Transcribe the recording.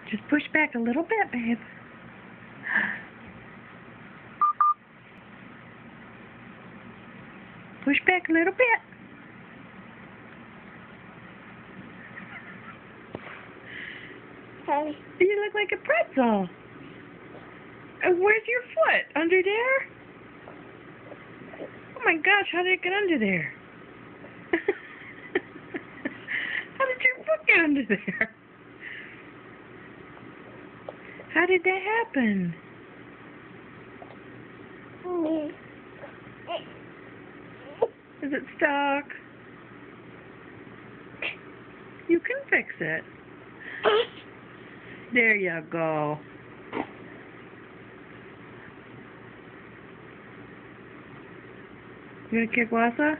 Just push back a little bit, babe. Push back a little bit. Hey. You look like a pretzel. Where's your foot? Under there? Oh my gosh, how did it get under there? How did your foot get under there? How did that happen? Is it stuck? You can fix it. There you go. You gonna kick Wassa?